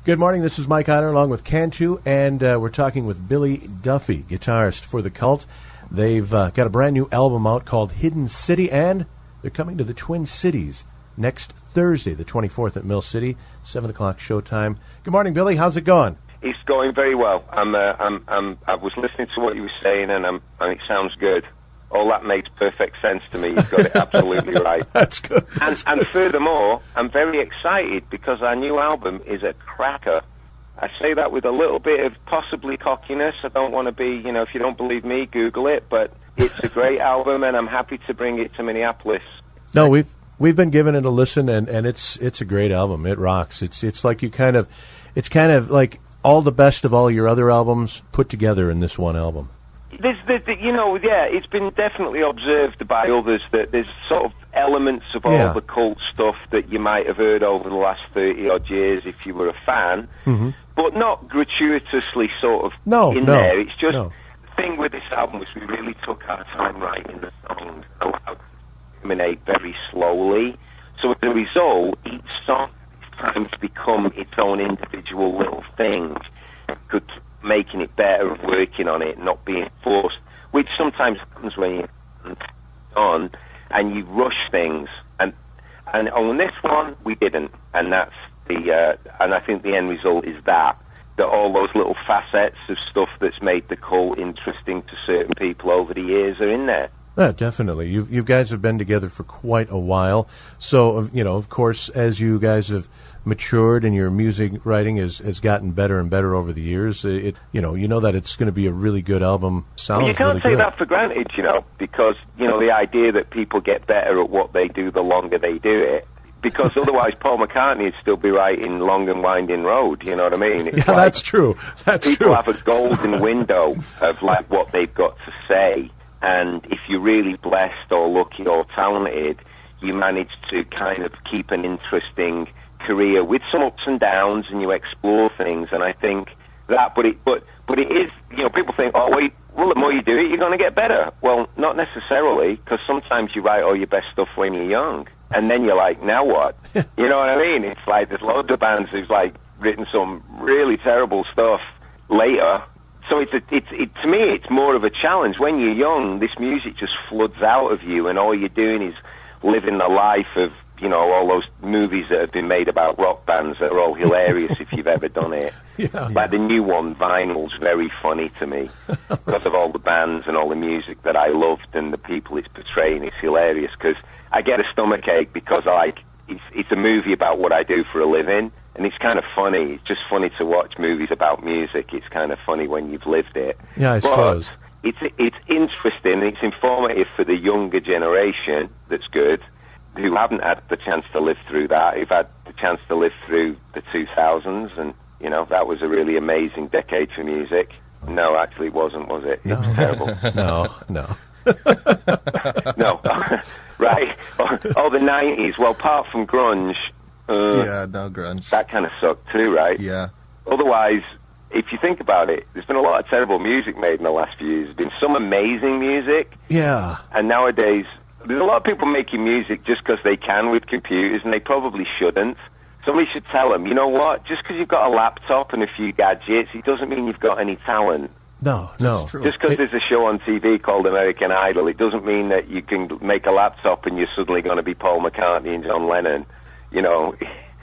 Good morning. This is Mike Eiler along with Cantu, and we're talking with Billy Duffy, guitarist for The Cult. They've got a brand new album out called Hidden City, and they're coming to the Twin Cities next Thursday, the 24th at Mill City, 7 o'clock showtime. Good morning, Billy. How's it going? It's going very well. I was listening to what you were saying, and it sounds good. All that makes perfect sense to me. You've got it absolutely right. That's good. And furthermore, I'm very excited because our new album is a cracker. I say that with a little bit of possibly cockiness. I don't want to be, if you don't believe me, Google it. But it's a great album, and I'm happy to bring it to Minneapolis. No, we've been giving it a listen, and it's a great album. It rocks. It's like it's kind of like all the best of all your other albums put together in this one album. It's been definitely observed by others that there's sort of elements of all the cult stuff that you might have heard over the last 30-odd years if you were a fan, but not gratuitously sort of there. It's just the thing with this album was we really took our time writing the songs, allowed to terminate very slowly. So as a result, each song is trying to become its own individual little thing. Could making it better and working on it, not being forced, which sometimes happens when you're on and you rush things. And on this one, we didn't, and that's and I think the end result is that all those little facets of stuff that's made the Cult interesting to certain people over the years are in there. Yeah, definitely. You guys have been together for quite a while, so of course, as you guys have matured and your music writing has gotten better and better over the years, you know that it's going to be a really good album. Sounds you can't really take good. that for granted, because the idea that people get better at what they do the longer they do it, because otherwise Paul McCartney would still be writing Long and Winding Road, you know what I mean? It's that's true. People have a golden window of like what they've got to say, and if you're really blessed or lucky or talented, you manage to kind of keep an interesting career with some ups and downs, and you explore things. And I think that, but it is, people think, the more you do it, you're going to get better. Well, not necessarily, because sometimes you write all your best stuff when you're young, and then you're like, now what? You know what I mean? It's like there's loads of bands who've like written some really terrible stuff later. So to me, it's more of a challenge. When you're young, this music just floods out of you, and all you're doing is living the life of, all those movies that have been made about rock bands that are all hilarious if you've ever done it. Like the new one, Vinyl's very funny to me because of all the bands and all the music that I loved and the people it's portraying. It's hilarious because I get a stomachache because it's a movie about what I do for a living, and it's kind of funny. It's just funny to watch movies about music. It's kind of funny when you've lived it. Yeah, I suppose. It's interesting, and it's informative for the younger generation that's good, who haven't had the chance to live through that, who've had the chance to live through the 2000s, and, that was a really amazing decade for music. No, actually it wasn't, was it? No. It was terrible. No. No. Right. The 90s. Well, apart from grunge... no grunge. That kind of sucked too, right? Yeah. Otherwise, if you think about it, there's been a lot of terrible music made in the last few years. There's been some amazing music. Yeah. And nowadays... there's a lot of people making music just because they can with computers, and they probably shouldn't. Somebody should tell them, you know what, just because you've got a laptop and a few gadgets, it doesn't mean you've got any talent. No. That's true. Just because there's a show on TV called American Idol, it doesn't mean that you can make a laptop and you're suddenly going to be Paul McCartney and John Lennon,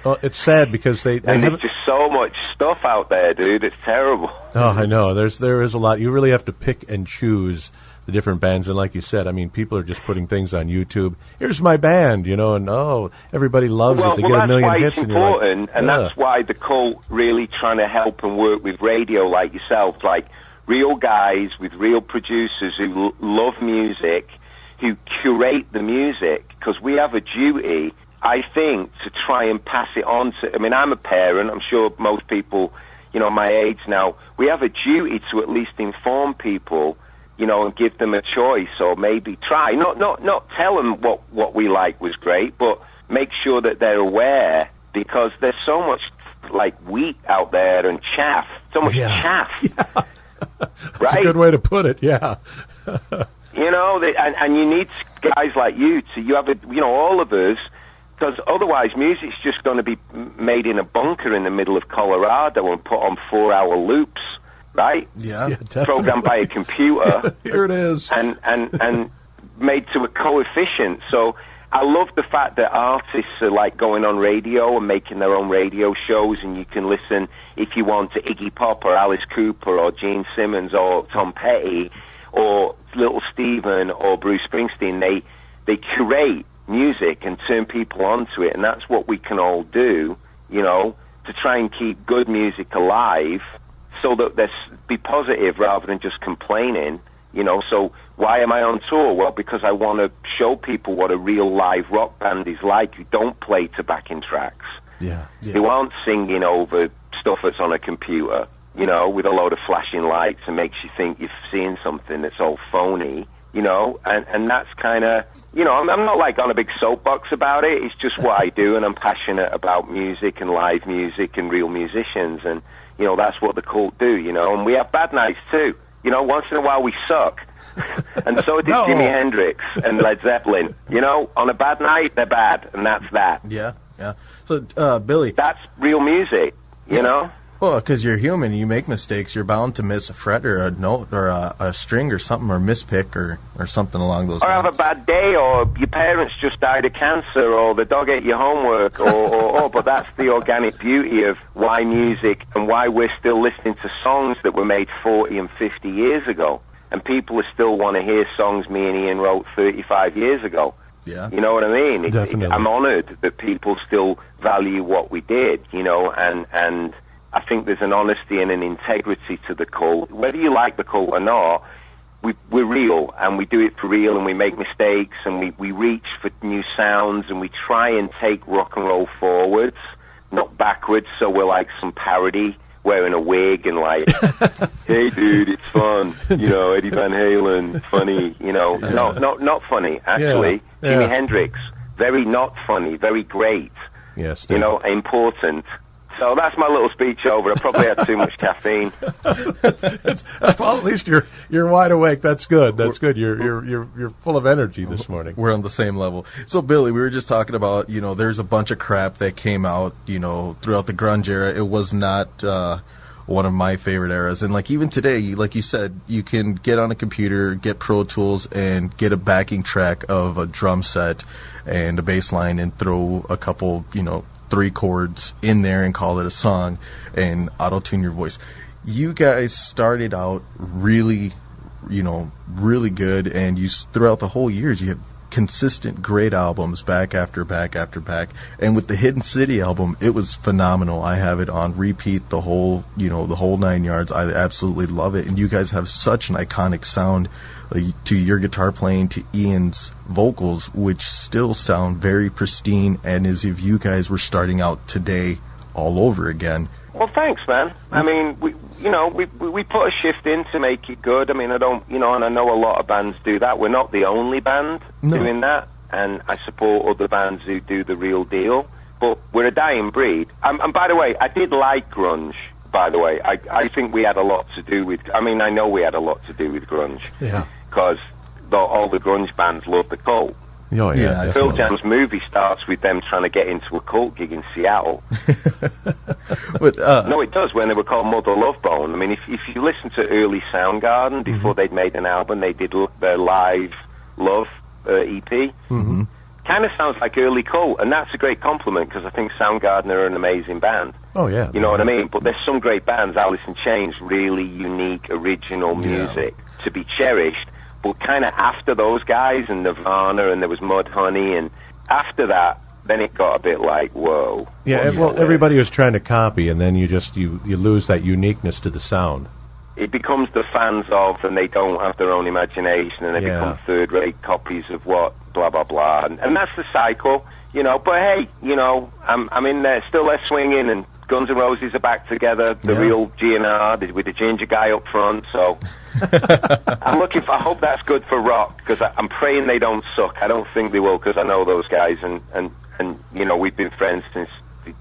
Well, it's sad because they there's just so much stuff out there, dude. It's terrible. Oh, I know. There is a lot. You really have to pick and choose the different bands, and like you said, I mean, people are just putting things on YouTube. Here's my band, and everybody loves it. They get a million hits, and you're like, and that's why the Cult really trying to help and work with radio like yourself, like real guys with real producers who love music, who curate the music, because we have a duty, I think, to try and pass it on to. I mean, I'm a parent. I'm sure most people, my age now, we have a duty to at least inform people. And give them a choice, or maybe try. Not tell them what we like was great, but make sure that they're aware, because there's so much like wheat out there and chaff, so much chaff. Yeah. That's a good way to put it. Yeah. And you need guys like you have all of us Because otherwise, music's just going to be made in a bunker in the middle of Colorado and put on 4-hour loops, right? Yeah, programmed by a computer. Here it is. And made to a coefficient. So I love the fact that artists are like going on radio and making their own radio shows, and you can listen, if you want, to Iggy Pop or Alice Cooper or Gene Simmons or Tom Petty or Little Steven or Bruce Springsteen. They curate music and turn people onto it, and that's what we can all do, you know, to try and keep good music alive, so that be positive rather than just complaining, you know. So why am I on tour? Well, because I want to show people what a real live rock band is like, who don't play to backing tracks, who aren't singing over stuff that's on a computer, you know, with a load of flashing lights and makes you think you're seeing something that's all phony, you know. And that's kind of, you know, I'm not like on a big soapbox about it. It's just what I do, and I'm passionate about music and live music and real musicians, and, you know, that's what the Cult do, you know. And we have bad nights too, you know. Once in a while we suck. And so did Jimi Hendrix and Led Zeppelin, you know. On a bad night, they're bad, and that's that. Yeah. So, Billy, that's real music, you know. Well, because you're human, you make mistakes. You're bound to miss a fret or a note or a string or something, or mispick or something along those lines. Or have a bad day, or your parents just died of cancer, or the dog ate your homework, or but that's the organic beauty of why music and why we're still listening to songs that were made 40 and 50 years ago. And people still want to hear songs me and Ian wrote 35 years ago. Yeah. You know what I mean? Definitely. I'm honored that people still value what we did, you know, and I think there's an honesty and an integrity to the Cult. Whether you like the Cult or not, we're real, and we do it for real, and we make mistakes, and we reach for new sounds, and we try and take rock and roll forwards, not backwards, so we're like some parody wearing a wig and like, hey dude, it's fun, you know, Eddie Van Halen, funny, you know. No, not funny, actually. Jimi Hendrix, very not funny, very great. Yes, you know, important. So that's my little speech over. I probably had too much caffeine. Well, at least you're wide awake. That's good. That's good. You're full of energy this morning. We're on the same level. So, Billy, we were just talking about, you know, there's a bunch of crap that came out, you know, throughout the grunge era. It was not one of my favorite eras. And, like, even today, like you said, you can get on a computer, get Pro Tools, and get a backing track of a drum set and a bass line and throw a couple, you know, 3 chords in there and call it a song and auto-tune your voice. You guys started out really, you know, really good, and you throughout the whole years you had consistent great albums back after back after back. And with the Hidden City album, it was phenomenal. I have it on repeat, the whole 9 yards. I absolutely love it. And you guys have such an iconic sound, to your guitar playing, to Ian's vocals, which still sound very pristine, and as if you guys were starting out today all over again. Well, thanks, man. I mean, we put a shift in to make it good. I mean, and I know a lot of bands do that. We're not the only band doing that, and I support other bands who do the real deal, but we're a dying breed. And by the way, I did like grunge. By the way, I think we had a lot to do with, I know we had a lot to do with grunge. Yeah. Because all the grunge bands love the Cult. Oh, yeah. Phil Jam's movie starts with them trying to get into a Cult gig in Seattle. But, no, it does, when they were called Mother Love Bone. I mean, if you listen to early Soundgarden, before they'd made an album, they did their Live Love EP. Mm-hmm. Kind of sounds like early Cult, and that's a great compliment, because I think Soundgarden are an amazing band. Oh, yeah. You know what I mean? But there's some great bands, Alice in Chains, really unique, original music to be cherished. But kind of after those guys, and Nirvana, and there was Mudhoney, and after that, then it got a bit like, whoa. Yeah, well, everybody was trying to copy, and then you lose that uniqueness to the sound. It becomes the fans of, and they don't have their own imagination, and they become third-rate copies of what, blah, blah, blah. And that's the cycle, you know. But hey, you know, I'm in there, still there swinging, and Guns N' Roses are back together, the real GNR, with the ginger guy up front, so... I hope that's good for rock, because I'm praying they don't suck. I don't think they will, because I know those guys, and you know, we've been friends since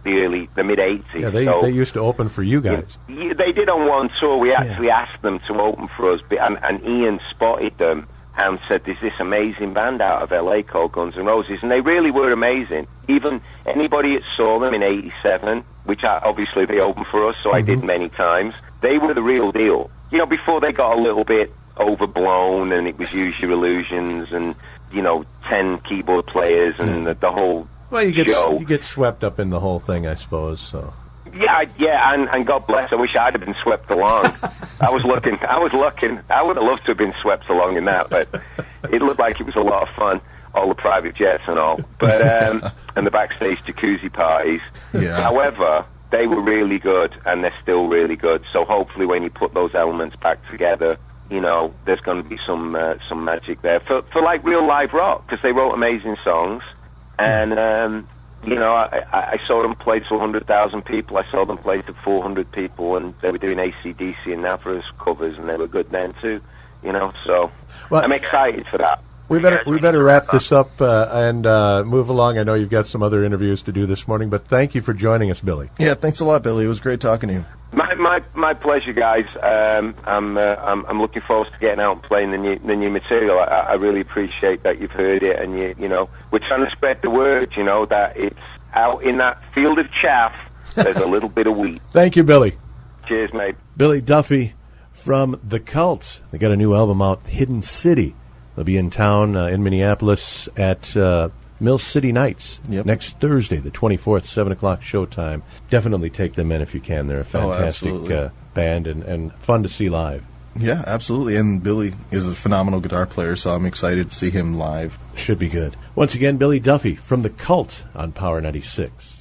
the mid-'80s. Yeah, they used to open for you guys. Yeah, they did on one tour. We actually asked them to open for us, and Ian spotted them and said, there's this amazing band out of LA called Guns N' Roses, and they really were amazing. Even anybody that saw them in '87, which obviously they opened for us, so I did many times, they were the real deal. You know, before they got a little bit overblown and it was Use Your Illusions and, 10 keyboard players and the whole Well, you show. get swept up in the whole thing, I suppose, so... Yeah, and God bless, I wish I'd have been swept along. I was looking. I would have loved to have been swept along in that, but it looked like it was a lot of fun, all the private jets and all, but and the backstage jacuzzi parties. Yeah. However, they were really good, and they're still really good, so hopefully when you put those elements back together, there's going to be some magic there for like real live rock, because they wrote amazing songs, and I saw them play to 100,000 people. I saw them play to 400 people, and they were doing AC/DC and Navras covers, and they were good then too. So well, I'm excited for that. We better wrap this up and move along. I know you've got some other interviews to do this morning, but thank you for joining us, Billy. Yeah, thanks a lot, Billy. It was great talking to you. My pleasure, guys. I'm looking forward to getting out and playing the new material. I really appreciate that you've heard it, and we're trying to spread the word. That it's out in that field of chaff. There's a little bit of wheat. Thank you, Billy. Cheers, mate. Billy Duffy from The Cult. They got a new album out, Hidden City. They'll be in town in Minneapolis at Mill City Nights next Thursday, the 24th, 7 o'clock showtime. Definitely take them in if you can. They're a fantastic band and fun to see live. Yeah, absolutely. And Billy is a phenomenal guitar player, so I'm excited to see him live. Should be good. Once again, Billy Duffy from The Cult on Power 96.